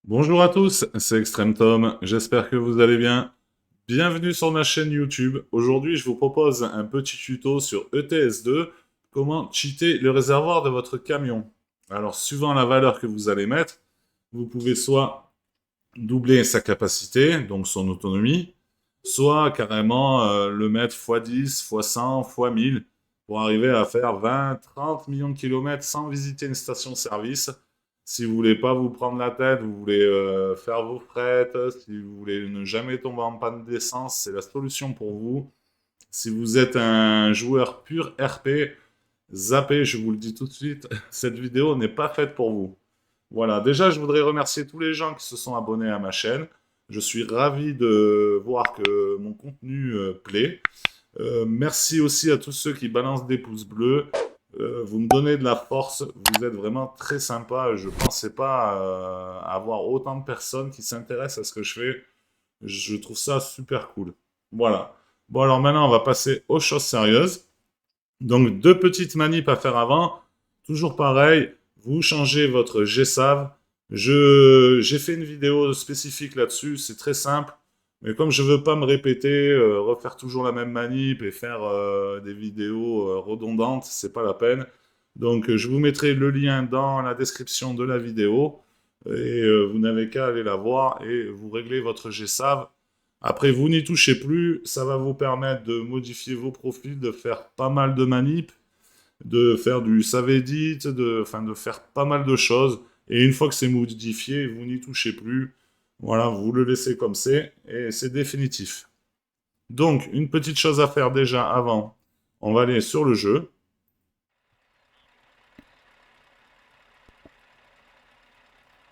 Bonjour à tous, c'est Extreme Tom, j'espère que vous allez bien. Bienvenue sur ma chaîne YouTube. Aujourd'hui, je vous propose un petit tuto sur ETS2, comment cheater le réservoir de votre camion. Alors, suivant la valeur que vous allez mettre, vous pouvez soit doubler sa capacité, donc son autonomie, soit carrément le mettre x10, x100, x1000 pour arriver à faire 20, 30 millions de kilomètres sans visiter une station-service. Si vous voulez pas vous prendre la tête, vous voulez faire vos frettes, si vous voulez ne jamais tomber en panne d'essence, c'est la solution pour vous. Si vous êtes un joueur pur RP, zappez, je vous le dis tout de suite, cette vidéo n'est pas faite pour vous. Voilà, déjà, je voudrais remercier tous les gens qui se sont abonnés à ma chaîne. Je suis ravi de voir que mon contenu plaît. Merci aussi à tous ceux qui balancent des pouces bleus. Vous me donnez de la force. Vous êtes vraiment très sympa. Je ne pensais pas avoir autant de personnes qui s'intéressent à ce que je fais. Je trouve ça super cool. Voilà. Bon, alors maintenant, on va passer aux choses sérieuses. Donc, deux petites manips à faire avant. Toujours pareil, vous changez votre GSAV. J'ai fait une vidéo spécifique là-dessus, c'est très simple. Mais comme je veux pas me répéter, refaire toujours la même manip et faire des vidéos redondantes, c'est pas la peine. Donc, je vous mettrai le lien dans la description de la vidéo. Et vous n'avez qu'à aller la voir et vous réglez votre GSAV. Après, vous n'y touchez plus, ça va vous permettre de modifier vos profils, de faire pas mal de manips, de faire du save edit, enfin, de faire pas mal de choses. Et une fois que c'est modifié, vous n'y touchez plus. Voilà, vous le laissez comme c'est et c'est définitif. Donc, une petite chose à faire déjà avant, on va aller sur le jeu.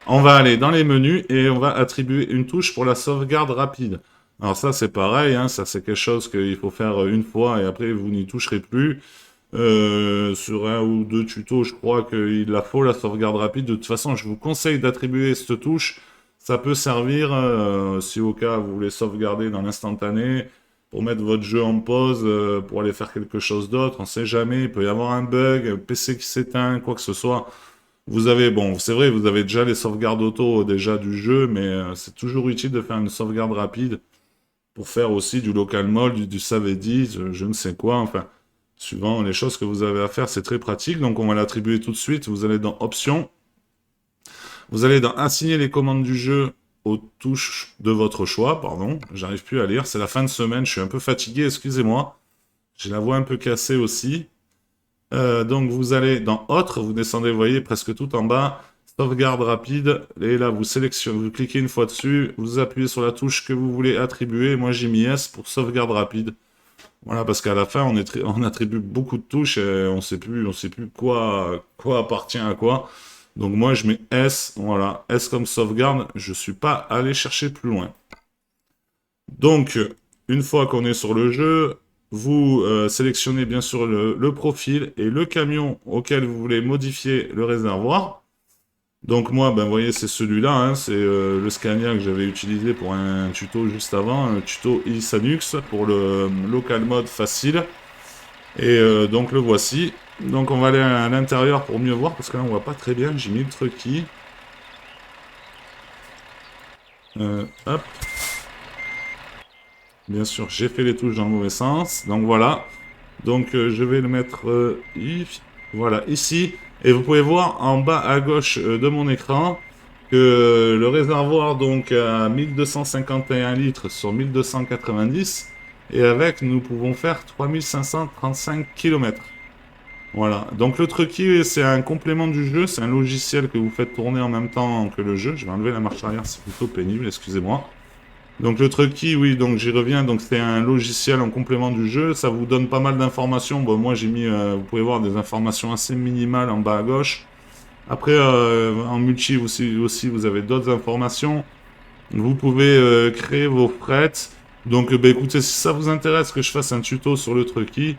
On va aller dans les menus et on va attribuer une touche pour la sauvegarde rapide. Alors ça, c'est pareil, hein, ça c'est quelque chose qu'il faut faire une fois et après vous n'y toucherez plus. Sur un ou deux tutos, je crois qu'il la faut, la sauvegarde rapide. De toute façon, je vous conseille d'attribuer cette touche. Ça peut servir, si au cas vous voulez sauvegarder dans l'instantané, pour mettre votre jeu en pause, pour aller faire quelque chose d'autre. On sait jamais, il peut y avoir un bug, un PC qui s'éteint, quoi que ce soit. Vous avez, bon, c'est vrai, vous avez déjà les sauvegardes auto déjà du jeu, mais c'est toujours utile de faire une sauvegarde rapide pour faire aussi du local mode, du save edit, je ne sais quoi, enfin, suivant les choses que vous avez à faire, c'est très pratique. Donc on va l'attribuer tout de suite. Vous allez dans Options, vous allez dans Assigner les commandes du jeu aux touches de votre choix, pardon, j'arrive plus à lire, c'est la fin de semaine, je suis un peu fatigué, excusez-moi. J'ai la voix un peu cassée aussi. Donc vous allez dans Autre, vous descendez, vous voyez, presque tout en bas, sauvegarde rapide, et là vous sélectionnez, vous cliquez une fois dessus, vous appuyez sur la touche que vous voulez attribuer, moi j'ai mis S pour sauvegarde rapide. Voilà, parce qu'à la fin on attribue beaucoup de touches et on sait plus quoi appartient à quoi. Donc moi je mets S, voilà, S comme sauvegarde, je suis pas allé chercher plus loin. Donc, une fois qu'on est sur le jeu, vous sélectionnez bien sûr le profil et le camion auquel vous voulez modifier le réservoir. Donc moi, ben, vous voyez, c'est celui-là, hein, c'est le Scania que j'avais utilisé pour un tuto juste avant, un tuto Isanux pour le local mode facile. Et donc le voici. Donc on va aller à l'intérieur pour mieux voir, parce que là on voit pas très bien, j'ai mis le truc. Hop. Bien sûr, j'ai fait les touches dans le mauvais sens. Donc voilà. Donc je vais le mettre voilà, ici. Et vous pouvez voir en bas à gauche de mon écran que le réservoir donc à 1251 litres sur 1290. Et avec, nous pouvons faire 3535 km. Voilà. Donc le Trucky, c'est un complément du jeu. C'est un logiciel que vous faites tourner en même temps que le jeu. Je vais enlever la marche arrière, c'est plutôt pénible, excusez-moi. Donc le Trucky, oui, donc j'y reviens. Donc c'est un logiciel en complément du jeu. Ça vous donne pas mal d'informations. Bon, moi j'ai mis, vous pouvez voir des informations assez minimales en bas à gauche. Après, en multi aussi, vous avez d'autres informations. Vous pouvez créer vos frettes. Donc, bah, écoutez, si ça vous intéresse que je fasse un tuto sur le Trucky,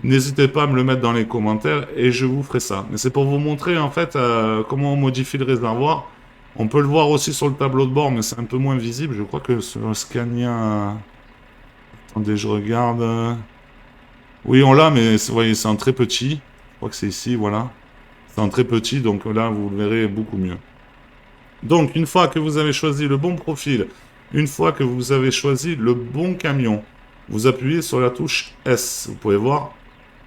n'hésitez pas à me le mettre dans les commentaires et je vous ferai ça. Mais c'est pour vous montrer en fait comment on modifie le réservoir. On peut le voir aussi sur le tableau de bord, mais c'est un peu moins visible. Je crois que sur le Scania... Attendez, je regarde. Oui, on l'a, mais vous voyez, c'est en très petit. Je crois que c'est ici, voilà. C'est en très petit, donc là, vous le verrez beaucoup mieux. Donc, une fois que vous avez choisi le bon profil, une fois que vous avez choisi le bon camion, vous appuyez sur la touche S. Vous pouvez voir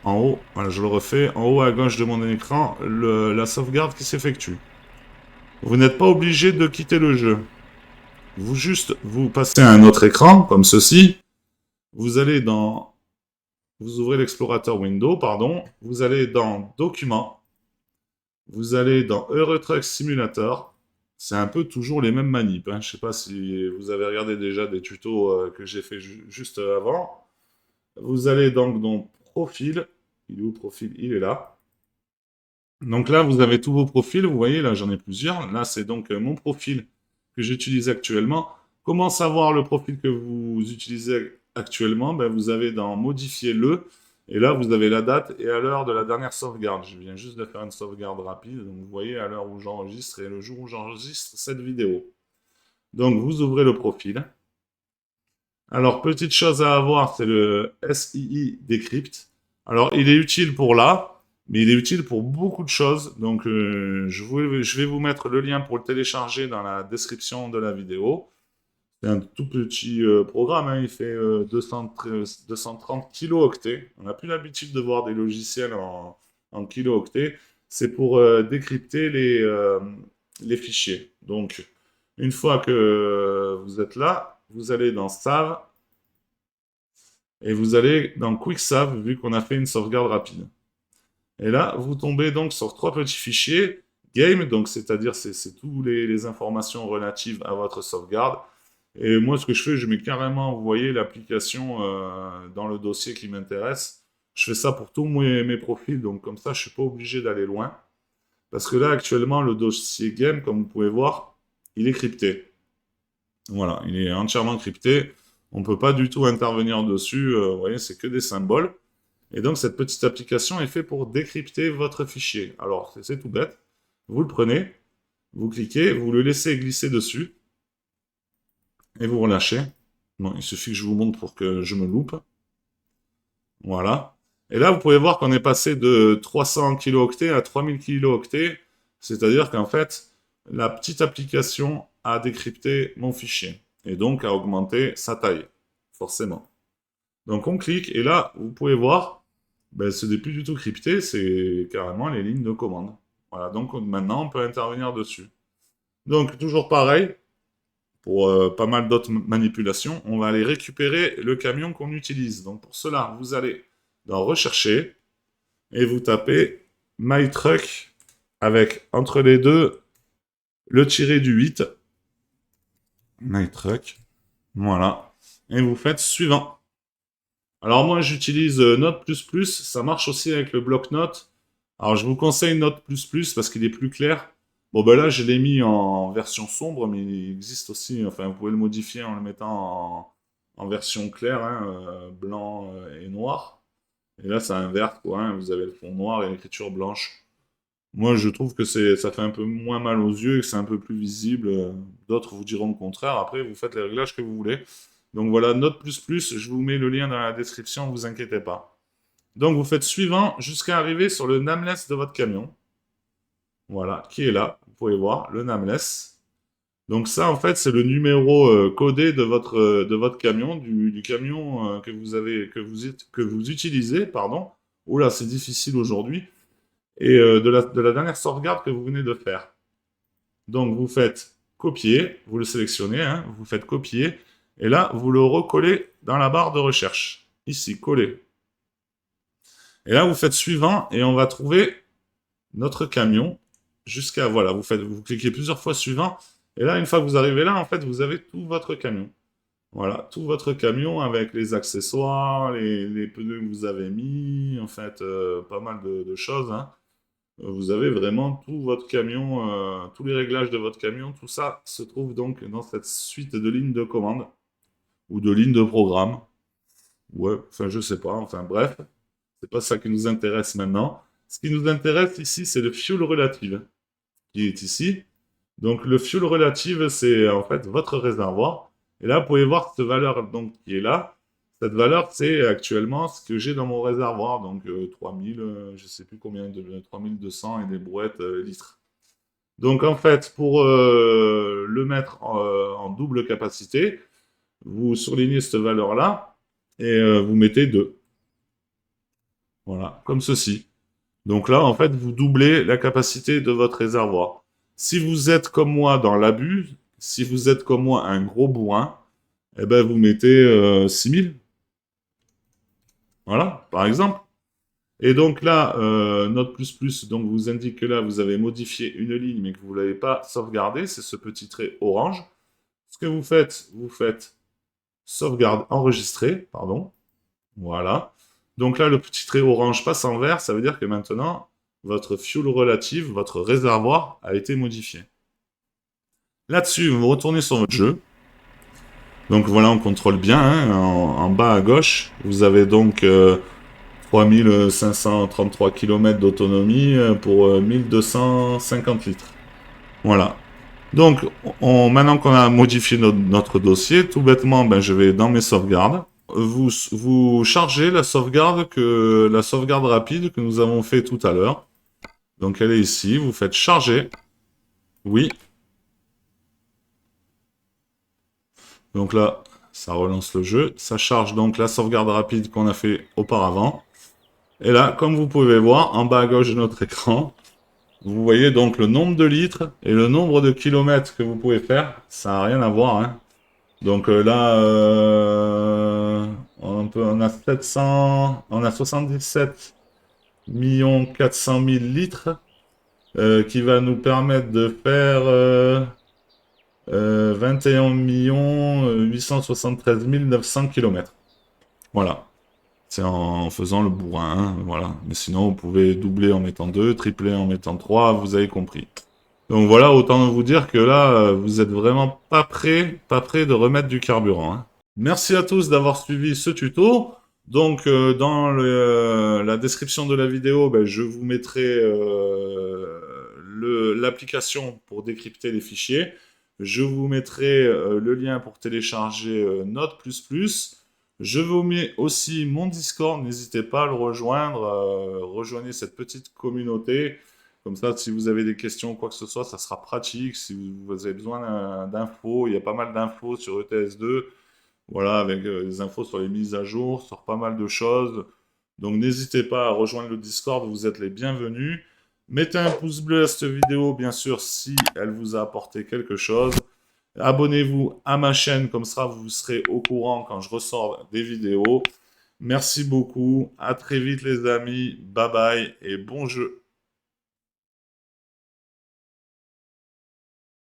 en haut, voilà, je le refais, en haut à gauche de mon écran, la sauvegarde qui s'effectue. Vous n'êtes pas obligé de quitter le jeu. Vous passez à un autre écran, comme ceci. Vous allez dans, vous ouvrez l'explorateur Windows, pardon. Vous allez dans Documents. Vous allez dans Euro Truck Simulator. C'est un peu toujours les mêmes manips, hein. Je ne sais pas si vous avez regardé déjà des tutos que j'ai fait juste avant. Vous allez donc dans Profil. Il est où Profil? Il est là. Donc là, vous avez tous vos profils. Vous voyez, là, j'en ai plusieurs. Là, c'est donc mon profil que j'utilise actuellement. Comment savoir le profil que vous utilisez actuellement? Ben, vous avez dans Modifier le. Et là, vous avez la date et à l'heure de la dernière sauvegarde. Je viens juste de faire une sauvegarde rapide. Donc, vous voyez à l'heure où j'enregistre et le jour où j'enregistre cette vidéo. Donc, vous ouvrez le profil. Alors, petite chose à avoir, c'est le SII Decrypt. Alors, il est utile pour là, mais il est utile pour beaucoup de choses. Donc, je vais vous mettre le lien pour le télécharger dans la description de la vidéo. C'est un tout petit programme, hein. Il fait 230 kilo-octets. On n'a plus l'habitude de voir des logiciels en kilo-octets. C'est pour décrypter les fichiers. Donc, une fois que vous êtes là, vous allez dans Save et vous allez dans Quick Save vu qu'on a fait une sauvegarde rapide. Et là, vous tombez donc sur trois petits fichiers. Game, donc c'est-à-dire c'est toutes les informations relatives à votre sauvegarde. Et moi, ce que je fais, je mets carrément, vous voyez, l'application dans le dossier qui m'intéresse. Je fais ça pour tous mes profils, donc comme ça, je suis pas obligé d'aller loin. Parce que là, actuellement, le dossier game, comme vous pouvez voir, il est crypté. Voilà, il est entièrement crypté. On ne peut pas du tout intervenir dessus. Vous voyez, c'est que des symboles. Et donc, cette petite application est faite pour décrypter votre fichier. Alors, c'est tout bête. Vous le prenez, vous cliquez, vous le laissez glisser dessus et vous relâchez. Bon, il suffit que je vous montre pour que je me loupe. Voilà. Et là, vous pouvez voir qu'on est passé de 300 kilooctets à 3000 kilooctets. C'est-à-dire qu'en fait, la petite application a décrypté mon fichier. Et donc a augmenté sa taille. Forcément. Donc on clique et là, vous pouvez voir, ben, ce n'est plus du tout crypté, c'est carrément les lignes de commande. Voilà, donc maintenant on peut intervenir dessus. Donc toujours pareil, pour pas mal d'autres manipulations, on va aller récupérer le camion qu'on utilise. Donc pour cela, vous allez dans Rechercher et vous tapez My Truck avec entre les deux le tiré du 8. My Truck. Voilà. Et vous faites suivant. Alors moi j'utilise Note++, ça marche aussi avec le bloc-notes. Alors je vous conseille Note++ parce qu'il est plus clair. Bon ben là je l'ai mis en version sombre, mais il existe aussi, enfin vous pouvez le modifier en le mettant en version claire, hein, blanc et noir. Et là ça inverse quoi, hein, vous avez le fond noir et l'écriture blanche. Moi je trouve que ça fait un peu moins mal aux yeux et que c'est un peu plus visible. D'autres vous diront le contraire, après vous faites les réglages que vous voulez. Donc voilà, Note++, je vous mets le lien dans la description, ne vous inquiétez pas. Donc vous faites suivant jusqu'à arriver sur le nameless de votre camion. Voilà, qui est là, vous pouvez voir, le nameless. Donc ça, en fait, c'est le numéro codé de votre camion, du camion que vous avez, que vous utilisez, pardon. Oula, c'est difficile aujourd'hui. Et de la dernière sauvegarde que vous venez de faire. Donc vous faites copier, vous le sélectionnez, hein, vous faites copier, et là, vous le recollez dans la barre de recherche. Ici, coller. Et là, vous faites suivant, et on va trouver notre camion jusqu'à, voilà, vous cliquez plusieurs fois suivant, et là, une fois que vous arrivez là, en fait, vous avez tout votre camion. Voilà, tout votre camion avec les accessoires, les pneus que vous avez mis, en fait, pas mal de choses, hein. Vous avez vraiment tout votre camion, tous les réglages de votre camion, tout ça se trouve donc dans cette suite de lignes de commande ou de lignes de programme. Ouais, enfin je sais pas, enfin bref, c'est pas ça qui nous intéresse maintenant. Ce qui nous intéresse ici, c'est le fuel relative qui est ici. Donc le fuel relative, c'est en fait votre réservoir. Et là, vous pouvez voir cette valeur donc qui est là. Cette valeur, c'est actuellement ce que j'ai dans mon réservoir, donc 3000, je sais plus combien, de 3200 et des brouettes litres. Donc en fait, pour le mettre en double capacité, vous surlignez cette valeur-là et vous mettez 2. Voilà, comme ceci. Donc là, en fait, vous doublez la capacité de votre réservoir. Si vous êtes comme moi dans l'abus, si vous êtes comme moi un gros bourrin, eh ben vous mettez 6000. Voilà, par exemple. Et donc là, Note++, donc vous indique que là, vous avez modifié une ligne, mais que vous ne l'avez pas sauvegardé. C'est ce petit trait orange. Ce que vous faites sauvegarde enregistrer, pardon. Voilà. Donc là, le petit trait orange passe en vert. Ça veut dire que maintenant, votre fuel relative, votre réservoir, a été modifié. Là-dessus, vous retournez sur votre jeu. Donc voilà, on contrôle bien. Hein, en bas à gauche, vous avez donc 3533 km d'autonomie pour 1250 litres. Voilà. Donc, maintenant qu'on a modifié notre dossier, tout bêtement, ben, je vais dans mes sauvegardes. Vous chargez la sauvegarde rapide que nous avons fait tout à l'heure. Donc, elle est ici. Vous faites charger. Oui. Donc là, ça relance le jeu. Ça charge donc la sauvegarde rapide qu'on a fait auparavant. Et là, comme vous pouvez voir, en bas à gauche de notre écran, vous voyez donc le nombre de litres et le nombre de kilomètres que vous pouvez faire. Ça n'a rien à voir, hein. Donc là, on a 700, on a 77 400 000 litres qui va nous permettre de faire 21 873 900 kilomètres. Voilà. C'est en faisant le bourrin, hein, voilà. Mais sinon, vous pouvez doubler en mettant 2, tripler en mettant 3, vous avez compris. Donc voilà, autant vous dire que là, vous êtes vraiment pas prêt de remettre du carburant, hein. Merci à tous d'avoir suivi ce tuto. Donc, dans la description de la vidéo, ben, je vous mettrai l'application pour décrypter les fichiers. Je vous mettrai le lien pour télécharger Note++. Je vous mets aussi mon Discord. N'hésitez pas à le rejoindre. Rejoignez cette petite communauté. Comme ça, si vous avez des questions ou quoi que ce soit, ça sera pratique. Si vous avez besoin d'infos, il y a pas mal d'infos sur ETS2. Voilà, avec des infos sur les mises à jour, sur pas mal de choses. Donc n'hésitez pas à rejoindre le Discord, vous êtes les bienvenus. Mettez un pouce bleu à cette vidéo, bien sûr, si elle vous a apporté quelque chose. Abonnez-vous à ma chaîne, comme ça vous serez au courant quand je ressors des vidéos. Merci beaucoup, à très vite les amis, bye bye et bon jeu.